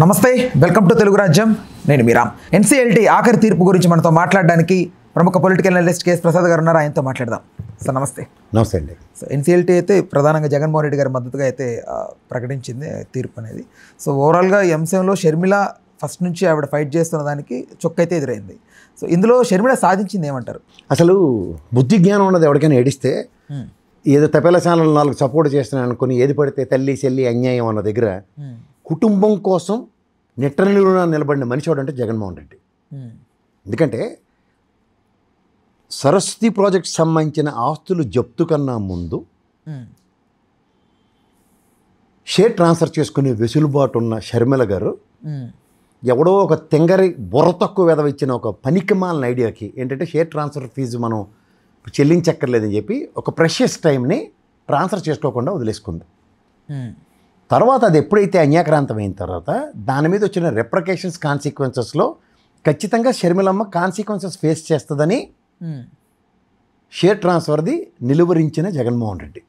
నమస్తే, welcome to Telugu రాజ్యం. నేను మీరామ్. ఎన్సీఎల్టీ ఆఖరి తీర్పు గురించి మనతో మాట్లాడడానికి ప్రముఖ పొలిటికల్ అనలిస్ట్ కేఎస్ ప్రసాద్ గారు ఉన్నారు. ఆయనతో మాట్లాడదాం. సార్ నమస్తే. నమస్తే అండి. సో ఎన్సీఎల్టీ అయితే ప్రధానంగా జగన్మోహన్ రెడ్డి గారి మద్దతుగా అయితే ప్రకటించింది తీర్పు అనేది. సో ఓవరాల్గా ఈ అంశంలో షర్మిల ఫస్ట్ నుంచి ఆవిడ ఫైట్ చేస్తున్న దానికి చొక్కైతే ఎదురైంది. సో ఇందులో షర్మిల సాధించింది ఏమంటారు? అసలు బుద్ధి జ్ఞానం ఉన్నది ఎవరికైనా ఏడిస్తే ఏదో తపేల ఛానల్ 4 సపోర్ట్ చేస్తున్నాను అనుకుని ఏది పడితే తల్లి చెల్లి అన్యాయం అన్న దగ్గర కుటుంబం కోసం నిట్టనిలువున నిలబడిన మనిషి అంటే జగన్మోహన్ రెడ్డి. ఎందుకంటే సరస్వతి ప్రాజెక్ట్ సంబంధించిన ఆస్తులు జప్తు కన్నా ముందు షేర్ ట్రాన్స్ఫర్ చేసుకునే వెసులుబాటు ఉన్న షర్మిల గారు ఎవడో ఒక తెంగరి బుర్ర తక్కువ వెధవ ఇచ్చిన ఒక పనికిమాలిన ఐడియాకి ఏంటంటే షేర్ ట్రాన్స్ఫర్ ఫీజు మనం చెల్లించక్కర్లేదని చెప్పి ఒక ప్రెషియస్ టైంని ట్రాన్స్ఫర్ చేసుకోకుండా వదిలేసుకుంది. తర్వాత అది ఎప్పుడైతే అన్యాక్రాంతమైన తర్వాత దాని మీద వచ్చిన రెప్రికేషన్స్ కాన్సిక్వెన్సెస్లో ఖచ్చితంగా షర్మిలమ్మ కాన్సిక్వెన్సెస్ ఫేస్ చేస్తుందని షేర్ ట్రాన్స్ఫర్ది నిలువరించిన జగన్మోహన్ రెడ్డి.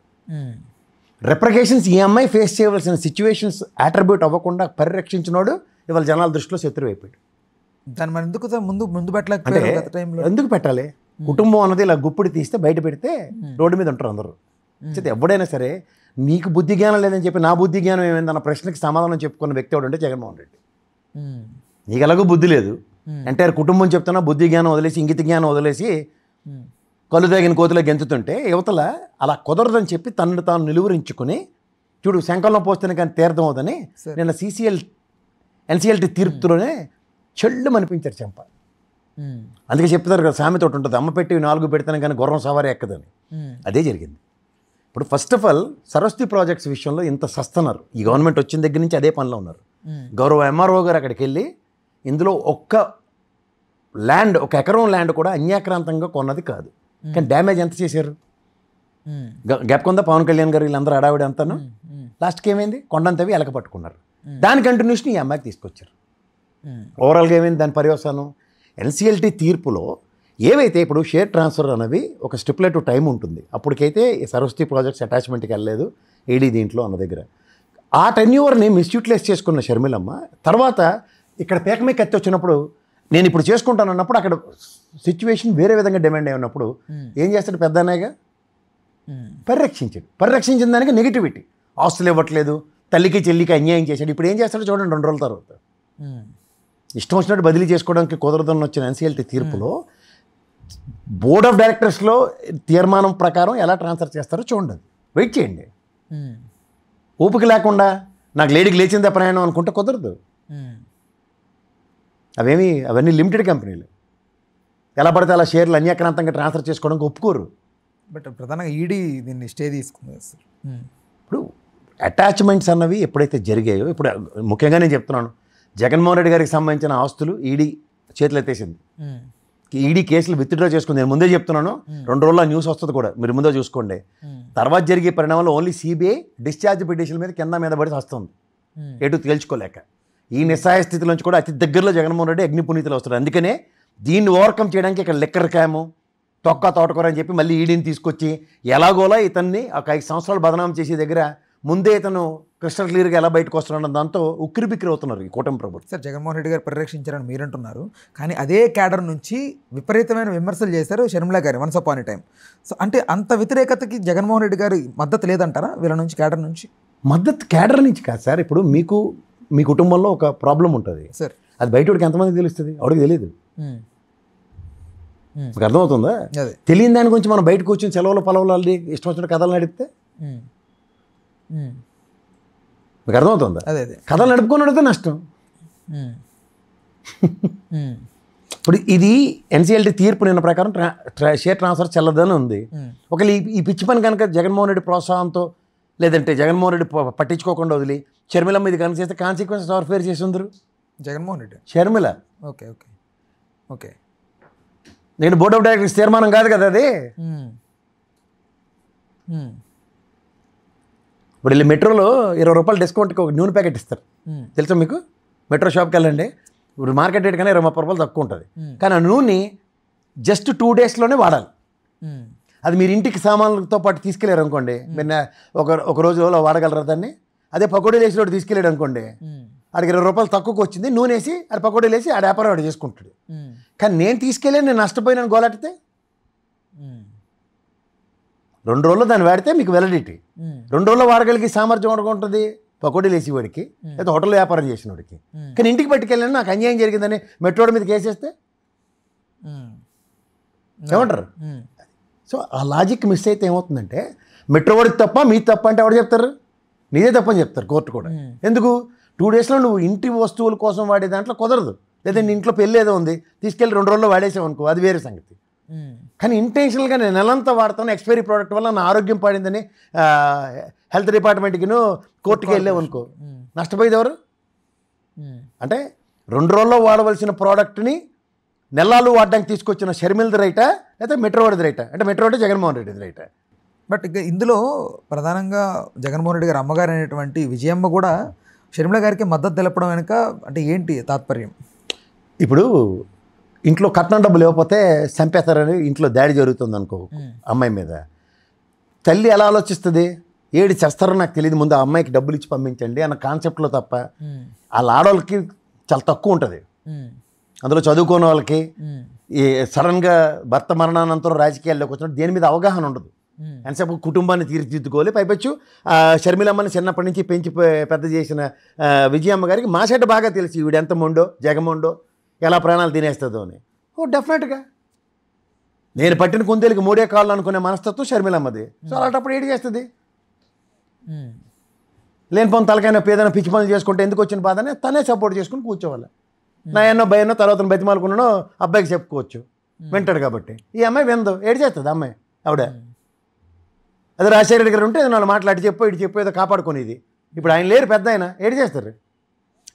రెప్రికేషన్స్ ఈ అమ్మాయి ఫేస్ చేయవలసిన సిచ్యువేషన్స్ అట్రిబ్యూట్ అవ్వకుండా పరిరక్షించినోడు ఇవాళ జనాల దృష్టిలో శత్రువు అయిపోయాడు. దాన్ని మనం ఎందుకు ముందు ఎందుకు పెట్టాలి? కుటుంబం అన్నది ఇలా గుప్పుడు తీస్తే బయట పెడితే రోడ్డు మీద ఉంటారు అందరూ. ఎవడైనా సరే నీకు బుద్ధి జ్ఞానం లేదని చెప్పి నా బుద్ధి జ్ఞానం ఏమైంది అన్న ప్రశ్నకి సమాధానం చెప్పుకున్న వ్యక్తి ఎవడంటే జగన్మోహన్ రెడ్డి. నీకు ఎలాగో బుద్ధి లేదు, ఎంటైర్ కుటుంబం చెప్తున్నా బుద్ధి జ్ఞానం వదిలేసి ఇంగిత జ్ఞానం వదిలేసి కళ్ళు తాగిన కోతిలో గెంతుతుంటే యువతల అలా కుదరదని చెప్పి తనను తాను నిలువరించుకుని చూడు శంకరంలో పోస్తేనే కానీ తీర్థం అవుదని నిన్న ఎన్సీఎల్టీ తీర్పులోనే చెల్లు అనిపించారు చెంప. అందుకే చెప్తారు కదా, సామెత ఒకటి ఉంటుంది, అమ్మ పెట్టి 4 పెడితేనే కానీ గుర్రం సవారీ ఎక్కదని. అదే జరిగింది. ఇప్పుడు first of all Saraswati projects విషయంలో ఇంత సస్తున్నారు. ఈ గవర్నమెంట్ వచ్చిన దగ్గర నుంచి అదే పనిలో ఉన్నారు. గౌరవ ఎంఆర్ఓ గారు అక్కడికి వెళ్ళి ఇందులో ఒక ఎకరం ల్యాండ్ కూడా అన్యాక్రాంతంగా కొన్నది కాదు, కానీ డ్యామేజ్ ఎంత చేశారు? గ్యాప్ కొందా పవన్ కళ్యాణ్ గారు వీళ్ళందరూ అడావిడ అంతాను. లాస్ట్కి ఏమైంది? కొండంతవి ఎలక పట్టుకున్నారు. దాని కంటిన్యూషన్ ఈ అమ్మాయికి తీసుకొచ్చారు. ఓవరాల్గా ఏమైంది దాని పర్యవసానం? ఎన్సీఎల్టీ తీర్పులో ఏవైతే ఇప్పుడు షేర్ ట్రాన్స్ఫర్ అనేవి ఒక స్టిపులేటివ్ టైం ఉంటుంది, అప్పటికైతే సరస్వతి ప్రాజెక్ట్స్ అటాచ్మెంట్కి వెళ్ళలేదు ఏడీ దీంట్లో అన్న దగ్గర ఆ టెన్యూవర్ని మిస్యూటిలైజ్ చేసుకున్న షర్మిలమ్మ తర్వాత ఇక్కడ పేకమే కత్తి వచ్చినప్పుడు నేను ఇప్పుడు చేసుకుంటాను అన్నప్పుడు అక్కడ సిచ్యువేషన్ వేరే విధంగా డిమాండ్ అయి ఉన్నప్పుడు ఏం చేస్తాడు? పెద్ద అన్నయ్యగా పరిరక్షించిన దానికి నెగిటివిటీ, ఆస్తులు ఇవ్వట్లేదు, తల్లికి చెల్లికి అన్యాయం చేశాడు. ఇప్పుడు ఏం చేస్తాడో చూడండి, 2 రోజుల తర్వాత ఇష్టం వచ్చినట్టు బదిలీ చేసుకోవడానికి కుదరదని వచ్చిన ఎన్సీఎల్టీ తీర్పులో బోర్డ్ ఆఫ్ డైరెక్టర్స్లో తీర్మానం ప్రకారం ఎలా ట్రాన్స్ఫర్ చేస్తారో చూడండి. వెయిట్ చేయండి. ఓపిక లేకుండా నాకు లేడీకి లేచిందే ప్రయాణం అనుకుంటే కుదరదు. అవన్నీ లిమిటెడ్ కంపెనీలు, ఎలా పడితే అలా షేర్లు అన్యాక్రాంతంగా ట్రాన్స్ఫర్ చేసుకోవడానికి ఒప్పుకోరు. బట్ ప్రధానంగా ఈడీ దీన్ని స్టే తీసుకుంది. ఇప్పుడు అటాచ్మెంట్స్ అన్నవి ఎప్పుడైతే జరిగాయో, ఇప్పుడు ముఖ్యంగా నేను చెప్తున్నాను, జగన్మోహన్ రెడ్డి గారికి సంబంధించిన ఆస్తులు ఈడీ చేతులు ఎత్తేసింది. ఈడీ కేసులు విత్డ్రా చేసుకుంది. నేను ముందే చెప్తున్నాను, 2 రోజుల్లో న్యూస్ వస్తుంది కూడా, మీరు ముందే చూసుకోండి. తర్వాత జరిగే పరిణామంలో ఓన్లీ సిబిఐ డిశ్చార్జ్ పిటిషన్ మీద కింద మీద పడి వస్తుంది, ఎటు తేల్చుకోలేక. ఈ నిస్సహాయ స్థితిలోంచి కూడా అతి దగ్గరలో జగన్మోహన్ రెడ్డి అగ్నిపునీతిలో వస్తారు. అందుకనే దీన్ని ఓవర్కమ్ చేయడానికి ఇక్కడ లిక్కర్ క్యాము తోటకూర అని చెప్పి మళ్ళీ ఈడీని తీసుకొచ్చి ఎలాగోలా ఇతన్ని ఒక 5 సంవత్సరాలు బదనాం చేసే దగ్గర ముందే ఇతను క్రిస్టల్ క్లియర్గా ఎలా బయటకు వస్తున్నాడు దాంతో ఉక్కిరి బిక్కిరి అవుతున్నారు ఈ కూటమి ప్రభుత్వం. సార్, జగన్మోహన్ రెడ్డి గారు పరిరక్షించారని మీరు అంటున్నారు, కానీ అదే క్యాడర్ నుంచి విపరీతమైన విమర్శలు చేశారు షర్మిల గారు once upon a time. So అంటే అంత వ్యతిరేకతకి జగన్మోహన్ రెడ్డి గారి మద్దతు లేదంటారా వీళ్ళ నుంచి, క్యాడర్ నుంచి? మద్దతు క్యాడర్ నుంచి కాదు సార్. ఇప్పుడు మీ కుటుంబంలో ఒక ప్రాబ్లం ఉంటుంది సార్, అది బయటకి ఎంతమందికి తెలుస్తుంది? ఆవిడకి తెలియదు. మీకు అర్థమవుతుందా? తెలియని దాని గురించి మనం బయటకు వచ్చిన సెలవుల పొలవులు ఇష్టం వచ్చిన కథలు నడిపితే మీకు అర్థమవుతుందా? కథలు నడుపుకొని నడిపితే నష్టం. ఇప్పుడు ఇది ఎన్సీఎల్టీ తీర్పు నిన్న ప్రకారం షేర్ ట్రాన్స్ఫర్ చెల్లదని ఉంది. ఒకవేళ ఈ పిచ్చి పని కనుక జగన్మోహన్ రెడ్డి ప్రోత్సాహంతో లేదంటే జగన్మోహన్ రెడ్డి పట్టించుకోకుండా వదిలి షర్మిలమ్మ ఇది కనుక చేస్తే కాన్సిక్వెన్సెస్ ఎవరు ఫేర్ చేసి ఉందరు? జగన్మోహన్ రెడ్డి, షర్మిల. ఓకే నేను బోర్డ్ ఆఫ్ డైరెక్టర్స్ తీర్మానం కాదు కదా అది. ఇప్పుడు వెళ్ళి మెట్రోలో 20 రూపాయలు డిస్కౌంట్కి ఒక నూనె ప్యాకెట్ ఇస్తారు, తెలుసా మీకు? మెట్రో షాప్కి వెళ్ళండి, ఇప్పుడు మార్కెట్ రేట్ కన్నా 20-30 రూపాయలు తక్కువ ఉంటుంది, కానీ ఆ నూనె జస్ట్ 2 డేస్లోనే వాడాలి. అది మీరు ఇంటికి సామాన్లతో పాటు తీసుకెళ్ళారు అనుకోండి, మీరు ఒక రోజులో వాడగలరా దాన్ని? అదే పకోడీ లేచిలో తీసుకెళ్ళాడు అనుకోండి, ఆడికి 20 రూపాయలు తక్కువకి వచ్చింది, నూనె వేసి ఆడ పకోడీలు వేసి ఆడ వ్యాపారం ఆడు చేసుకుంటాడు. కానీ నేను తీసుకెళ్ళి నేను నష్టపోయినాను గోలాటితే 2 రోజుల్లో దాన్ని వాడితే మీకు వెలడిటీ, 2 రోజుల్లో వాడగలిగి సామర్థ్యం ఉంటుంది పకోడీలు వేసి వాడికి, లేదా హోటల్లో వ్యాపారం చేసిన వాడికి. కానీ ఇంటికి పట్టుకెళ్ళాను నాకు అన్యాయం జరిగిందని మెట్రో రోడ్ మీద కేసేస్తే ఏమంటారు? సో ఆ లాజిక్ మిస్ అయితే ఏమవుతుందంటే మెట్రో వాడికి తప్ప మీ తప్ప అంటే ఎవరు చెప్తారు? నీదే తప్పని చెప్తారు కోర్టు కూడా. ఎందుకు 2 డేస్లో నువ్వు ఇంటి వస్తువుల కోసం వాడే దాంట్లో కుదరదు. లేదంటే ఇంట్లో పెళ్ళి ఏదో ఉంది తీసుకెళ్ళి 2 రోజుల్లో వాడేసావు అనుకో, అది వేరే సంగతి. కానీ ఇంటెన్షనల్గా నేను నెలంతా వాడతాను, ఎక్స్పైరీ ప్రోడక్ట్ వల్ల నా ఆరోగ్యం పాడిందని హెల్త్ డిపార్ట్మెంట్కిను కోర్టుకి వెళ్ళావు అనుకో, నష్టపోయేది ఎవరు? అంటే 2 రోజుల్లో వాడవలసిన ప్రోడక్ట్ని నెలలు వాడడానికి తీసుకొచ్చిన షర్మిలది రైటా లేదా మెట్రో వాడిది రైటా? అంటే మెట్రో అంటే జగన్మోహన్ రెడ్డిది రైటా? బట్ ఇక ఇందులో ప్రధానంగా జగన్మోహన్ రెడ్డి గారు అమ్మగారు అనేటువంటి విజయమ్మ కూడా షర్మిల గారికి మద్దతు తెలపడం వెనుక అంటే ఏంటి తాత్పర్యం? ఇప్పుడు ఇంట్లో కట్నం డబ్బులు ఇవ్వకపోతే చంపేస్తారని ఇంట్లో దాడి జరుగుతుంది అనుకో అమ్మాయి మీద, తల్లి ఎలా ఆలోచిస్తుంది? ఏడు చేస్తారో నాకు తెలియదు, ముందు ఆ అమ్మాయికి డబ్బులు ఇచ్చి పంపించండి అన్న కాన్సెప్ట్లో తప్ప వాళ్ళ ఆడవాళ్ళకి చాలా తక్కువ ఉంటుంది. అందులో చదువుకున్న వాళ్ళకి ఈ సడన్గా భర్త మరణానంతరం రాజకీయాల్లోకి వచ్చినప్పుడు దేని మీద అవగాహన ఉండదు. ఎంతసేపు కుటుంబాన్ని తీర్చిదిద్దుకోవాలి. పైపెచ్చు షర్మిలమ్మని చిన్నప్పటి నుంచి పెంచి పెద్ద చేసిన విజయమ్మ గారికి మా సెట్ బాగా తెలిసి ఈవిడ ఎంత మొండో జగమొండో ఎలా ప్రాణాలు తినేస్తుందో అని. డెఫినెట్గా నేను పట్టిన కుందేలకి 3 కాళ్ళు అనుకునే మనస్తత్వం షర్మిలమ్మది. సో అలాంటప్పుడు ఏడు చేస్తుంది? లేని పని తలకైనా ఏదైనా పిచ్చి పనులు చేసుకుంటే ఎందుకు వచ్చిన బాధనే తనే సపోర్ట్ చేసుకుని కూర్చోవాలి. నా ఎన్నో భయనో తర్వాత బతిమాలుకున్నానో అబ్బాయికి చెప్పుకోవచ్చు, వింటాడు కాబట్టి. ఈ అమ్మాయి విందు ఏడు చేస్తుంది అమ్మాయి ఆవిడ. అదే రాజశేఖర రెడ్డి గారు ఉంటే వాళ్ళు మాట్లాడి చెప్పు ఇటు చెప్పు ఏదో కాపాడుకునేది. ఇప్పుడు ఆయన లేరు, పెద్ద ఆయన ఏడు చేస్తారు.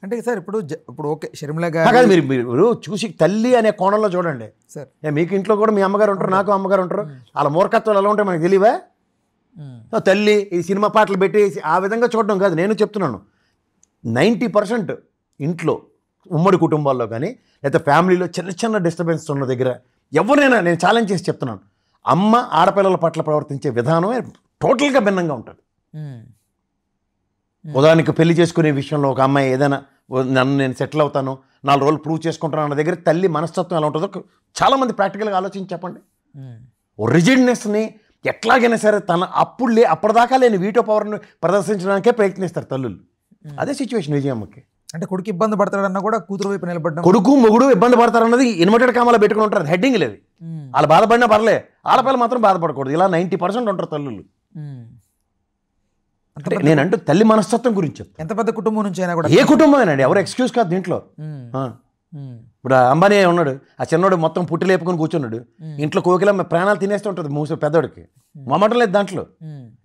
అంటే సార్ ఇప్పుడు ఓకే షర్మిల గారు మీరు చూసి తల్లి అనే కోణంలో చూడండి సార్. మీకు ఇంట్లో కూడా మీ అమ్మగారు ఉంటారు, నాకు అమ్మగారు ఉంటారు. వాళ్ళ మూర్ఖత్వాలు ఎలా ఉంటాయి మనకు తెలియవా? తల్లి ఈ సినిమా పాటలు పెట్టి ఆ విధంగా చూడడం కాదు నేను చెప్తున్నాను. 90% ఇంట్లో ఉమ్మడి కుటుంబాల్లో కానీ లేదా ఫ్యామిలీలో చిన్న చిన్న డిస్టర్బెన్స్ ఉన్న దగ్గర ఎవరైనా నేను ఛాలెంజ్ చేసి చెప్తున్నాను, అమ్మ ఆడపిల్లల పట్ల ప్రవర్తించే విధానమే టోటల్గా భిన్నంగా ఉంటుంది. ఉదాహరణకి పెళ్లి చేసుకునే విషయంలో ఒక అమ్మాయి ఏదైనా నన్ను నేను సెటిల్ అవుతాను 4 రోజులు ప్రూవ్ చేసుకుంటాను అన్న దగ్గర తల్లి మనస్తత్వం ఎలా ఉంటుందో చాలామంది ప్రాక్టికల్గా ఆలోచించి చెప్పండి. రిజిడ్నెస్ని ఎట్లాగైనా సరే తన అప్పటిదాకా లేని వీటో పవర్ని ప్రదర్శించడానికే ప్రయత్నిస్తారు తల్లులు. అదే సిచ్యువేషన్ విజయమ్మకి. అంటే కొడుకు ఇబ్బంది పడతాడన్నా కూడా కూతురు వైపు నిలబడ్డా, కొడుకు మొగుడు ఇబ్బంది పడతారన్నది ఇన్వర్టెడ్ కామాలో పెట్టుకుని ఉంటారు, హెడ్డింగ్ లేదు. వాళ్ళు బాధపడినా పర్లే, ఆడపిల్ల మాత్రం బాధపడకూడదు. ఇలా 90% ఉంటారు తల్లులు. నేనంటూ తల్లి మనస్తత్వం గురించి చెప్తాను. ఎంత పెద్ద కుటుంబం నుంచి అయినా కూడా, ఏ కుటుంబమేనండి, ఎవరు ఎక్స్క్యూజ్ కాదు దీంట్లో. ఇప్పుడు అంబానీ ఉన్నాడు, ఆ చిన్నోడు మొత్తం పుట్టి లేపుకొని కూర్చున్నాడు, ఇంట్లో కోకిలమ్మ ప్రాణాలు తినేస్తూ ఉంటుంది మూస పెద్దోడికి, మొమ్మటం లేదు దాంట్లో.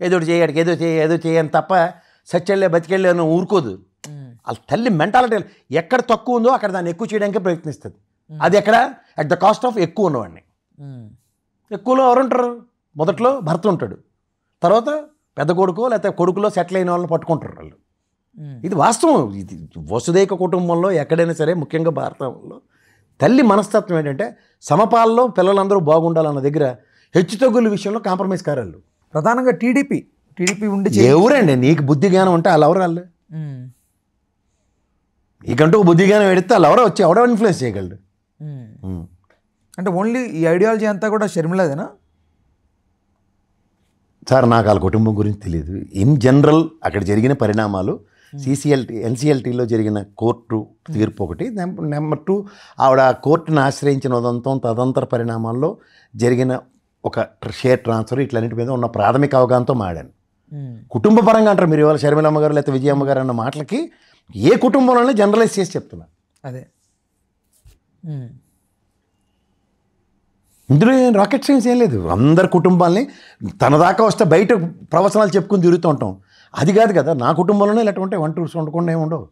ఏదో చేయడికి ఏదో చేయని తప్ప సచ్చెళ్ళే బతికెళ్ళే అని ఊరుకోదు. వాళ్ళ తల్లి మెంటాలిటీ ఎక్కడ తక్కువ ఉందో అక్కడ దాన్ని ఎక్కువ చేయడానికే ప్రయత్నిస్తుంది. అది ఎక్కడ అట్ ద కాస్ట్ ఆఫ్ ఎక్కువ ఉన్నవాడిని. ఎక్కువలో ఎవరుంటారు? మొదట్లో భర్త ఉంటాడు, తర్వాత పెద్ద కొడుకో లేకపోతే కొడుకులో సెటిల్ అయిన వాళ్ళని పట్టుకుంటారు వాళ్ళు. ఇది వాస్తవం. ఇది వసుదైక కుటుంబంలో ఎక్కడైనా సరే, ముఖ్యంగా భారతంలో తల్లి మనస్తత్వం ఏంటంటే సమపాలలో పిల్లలందరూ బాగుండాలన్న దగ్గర హెచ్చుతగ్గుల విషయంలో కాంప్రమైజ్ కారాళ్ళు. ప్రధానంగా టీడీపీ ఉండి ఎవరండి నీకు బుద్ధి జ్ఞానం అంటే వాళ్ళు ఎవరు? వాళ్ళు నీకంటూ బుద్ధి జ్ఞానం ఎడితే వాళ్ళు ఎవరో వచ్చి ఎవడో ఇన్ఫ్లుయెన్స్ చేయగలడు. అంటే ఓన్లీ ఈ ఐడియాలజీ అంతా కూడా షర్మిలదేనా సార్? నాకు వాళ్ళ కుటుంబం గురించి తెలియదు. ఇన్ జనరల్ అక్కడ జరిగిన పరిణామాలు, ఎన్సిఎల్టీలో జరిగిన కోర్టు తీర్పు ఒకటి, నెంబర్ 2 ఆవిడ కోర్టును ఆశ్రయించిన ఉదంతం, తదంతర పరిణామాల్లో జరిగిన ఒక షేర్ ట్రాన్స్ఫర్, ఇట్లన్నిటి మీద ఉన్న ప్రాథమిక అవగాహనతో మాడాను. కుటుంబ పరంగా అంటారు మీరు ఇవాళ షర్మిలమ్మ గారు లేకపోతే విజయమ్మ గారు అన్న మాటలకి ఏ కుటుంబంలోనే జనరలైజ్ చేసి చెప్తున్నా. అదే ఇందులో ఏం రాకెట్ సైన్స్ ఏం లేదు. అందరి కుటుంబాల్ని తన దాకా వస్తే బయట ప్రవచనాలు చెప్పుకుని తిరుగుతూ ఉంటాం. అది కాదు కదా, నా కుటుంబంలోనే ఇలాంటి వంటూర్స్ వండుకుండా ఏమి ఉండవు.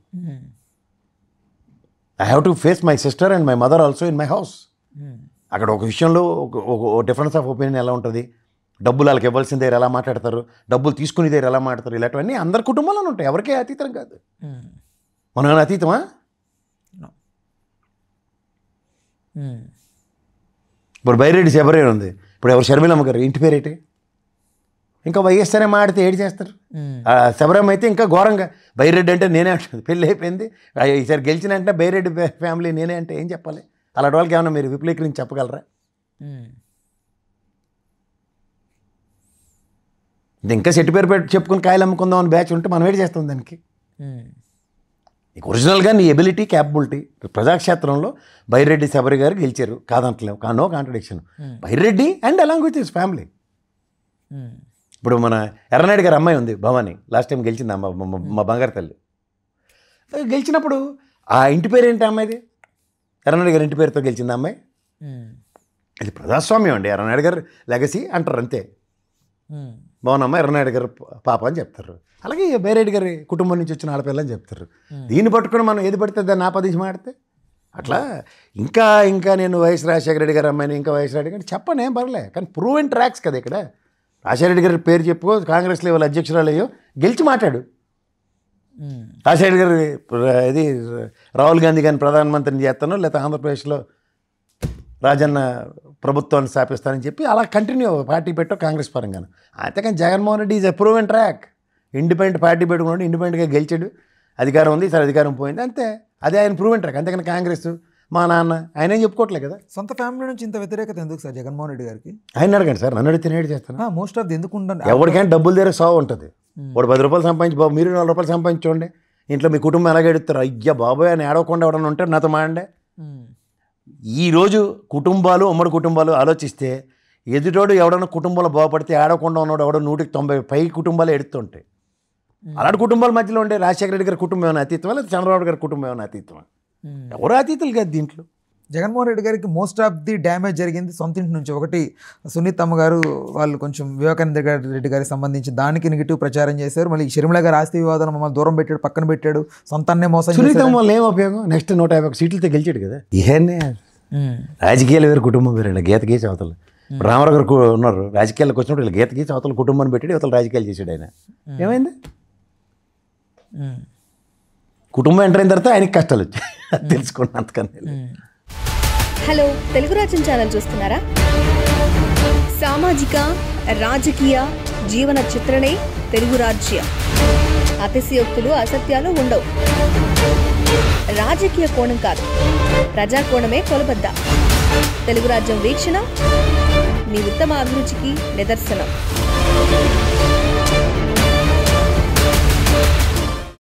I have to face my sister and my mother also in my house. అక్కడ ఒక విషయంలో ఒక డిఫరెన్స్ ఆఫ్ ఒపీనియన్ ఎలా ఉంటుంది, డబ్బులు వాళ్ళకి ఇవ్వాల్సిన దగ్గర ఎలా మాట్లాడతారు, డబ్బులు తీసుకునే దగ్గర ఎలా మాట్లాడతారు, ఇలాంటివన్నీ అందరి కుటుంబంలోనే ఉంటాయి. ఎవరికే అతీతం కాదు. మనం అతీతమా? ఇప్పుడు బైరెడ్డి శబరే ఉంది, ఇప్పుడు ఎవరు షర్మిలమ్మ గారు ఇంటి పేరేంటి? ఇంకా వైఎస్ఆర్ఏ మాడితే ఏడు చేస్తారు. శబరం అయితే ఇంకా ఘోరంగా బైరెడ్డి అంటే నేనే అంటుంది, పెళ్ళి అయిపోయింది ఈసారి గెలిచిన అంటే బైరెడ్డి ఫ్యామిలీ నేనే అంటే ఏం చెప్పాలి? అలాంటి వాళ్ళకి ఏమన్నా మీరు విప్లవీకరించి చెప్పగలరా? ఇంకా సెట్టు పేరు పెట్టి చెప్పుకుని కాయలు అమ్ముకుందాం అని బ్యాచ్ ఉంటే మనం ఏడు చేస్తాం దానికి. నీకు ఒరిజినల్గా నీ ఎబిలిటీ క్యాపబిలిటీ. ప్రజాక్షేత్రంలో బైరెడ్డి శబరి గారు గెలిచారు, కాదంటలేము, no contradiction. Byreddy and along with his family. ఇప్పుడు మన ఎర్రనాయుడు గారి అమ్మాయి ఉంది భవాని, లాస్ట్ టైం గెలిచింది మా బంగారు తల్లి. గెలిచినప్పుడు ఆ ఇంటి పేరు ఏంటి అమ్మాయిది? ఎర్రనాయుడు గారి ఇంటి పేరుతో గెలిచింది అమ్మాయి. ఇది ప్రజాస్వామ్యం అండి, ఎర్రనాయుడు గారు లెగసీ అంటారు అంతే. బాగున్నమ్మ ఎర్రనాయుడు గారు పాప అని చెప్తారు. అలాగే బైరెడ్డి గారి కుటుంబం నుంచి వచ్చిన ఆడపిల్ల అని చెప్తారు. దీన్ని పట్టుకుని మనం ఏది పడితే దాన్ని ఆపాదించి మాడితే అట్లా. ఇంకా నేను వైఎస్ రాజశేఖర రెడ్డి గారి అమ్మాయిని ఇంకా వైఎస్ రెడ్డి గారిని చెప్పను, ఏం పర్లే. కానీ ప్రూవెన్ ట్రాక్స్ కదా ఇక్కడ. రాజశేఖర రెడ్డి గారి పేరు చెప్పుకో, కాంగ్రెస్ లెవెల్ అధ్యక్షురాలు అయ్యో, గెలిచి మాట్లాడు. రాజశేఖర గారి ఇది రాహుల్ గాంధీ గారిని ప్రధానమంత్రిని చేస్తాను, లేకపోతే ఆంధ్రప్రదేశ్లో రాజన్న ప్రభుత్వాన్ని స్థాపిస్తానని చెప్పి అలా కంటిన్యూ పార్టీ పెట్టో కాంగ్రెస్ పరంగాను. అంతేకాని Jaganmohan Reddy is a proven track. Independent party పెట్టుకున్నాడు, ఇండిపెండెంట్గా గెలిచాడు, అధికారం ఉంది, ఈసారి అధికారం పోయింది, అంతే. అదే ఆయన ప్రూవెన్ ట్రాక్. అంతేకాని కాంగ్రెస్ మా నాన్న ఆయన ఏం చెప్పుకోవట్లేదు కదా. సొంత ఫ్యామిలీ నుంచి ఇంత వ్యతిరేకత ఎందుకు సార్ జగన్మోహన్ రెడ్డి గారికి? ఆయన అడగండి సార్, నన్ను అడిగితే నేడు చేస్తాను. మోస్ట్ ఆఫ్ ఎందుకు ఎవరికైనా డబ్బులు దగ్గర సాగు ఉంటుంది. వాడు 10 రూపాయలు సంపాదించి బాబు మీరు 4 రూపాయలు సంపాదించుకోండి, ఇంట్లో మీ కుటుంబం ఎలాగ ఎడుతారు? అయ్యా బాబోయ్ అని ఏడవకుండా ఎవడన్నా ఉంటే నాతో మాడండి. ఈరోజు కుటుంబాలు, ఉమ్మడి కుటుంబాలు ఆలోచిస్తే ఎదుటోడు ఎవడన్నా కుటుంబంలో బాగుపడితే ఏడవకుండా ఉన్నాడు ఎవడో 190 పై కుటుంబాలు ఎడుతుంటాయి. అలాంటి కుటుంబాల మధ్యలో ఉండే రాజశేఖర రెడ్డి గారి కుటుంబం ఏమైనా అతీతమా, లేదా చంద్రబాబు గారి కుటుంబం ఏమైనా అతీతమా? ఎవరు అతీతులు కాదు దీంట్లో. జగన్మోహన్ రెడ్డి గారికి మోస్ట్ ఆఫ్ ది డ్యామేజ్ జరిగింది సొంత ఇంటి నుంచి. ఒకటి సునీతమ్మ గారు వాళ్ళు కొంచెం వివేకానంద రెడ్డి గారికి సంబంధించి దానికి నెగిటివ్ ప్రచారం చేశారు. మళ్ళీ షర్మిల గారు ఆస్తి వివాదాలు మమ్మల్ని దూరం పెట్టాడు, పక్కన పెట్టాడు, సొంతాన్నే మోసం. సునీతమ్మ వల్ల ఏం ఉపయోగం? నెక్స్ట్ 151 సీట్లతో గెలిచాడు కదా. ఇవన్నీ రాజకీయాలు వేరు, కుటుంబం వేరు. గీత గీసి అవతల రామారావు గారు ఉన్నారు, రాజకీయాలకు వచ్చినప్పుడు వీళ్ళు గీత గీసి అవతల కుటుంబాన్ని పెట్టాడు, అవతల రాజకీయాలు చేశాడు. ఆయన ఏమైంది? కుటుంబం ఎంటర్ అయిన తర్వాత ఆయనకి కష్టాలు వచ్చాయి, తెలుసుకున్నాను అంతకన్నా. హలో, తెలుగు రాజ్యం ఛానల్ చూస్తున్నారా? సామాజిక రాజకీయ జీవన చిత్రణే తెలుగు రాజ్యం. అతిశయోక్తులు అసత్యాలు ఉండవు. రాజకీయ కోణం కాదు, ప్రజా కోణమే కొలబద్ద. తెలుగు రాజ్యం వీక్షణ మీ ఉత్తమ అభిరుచికి నిదర్శనం.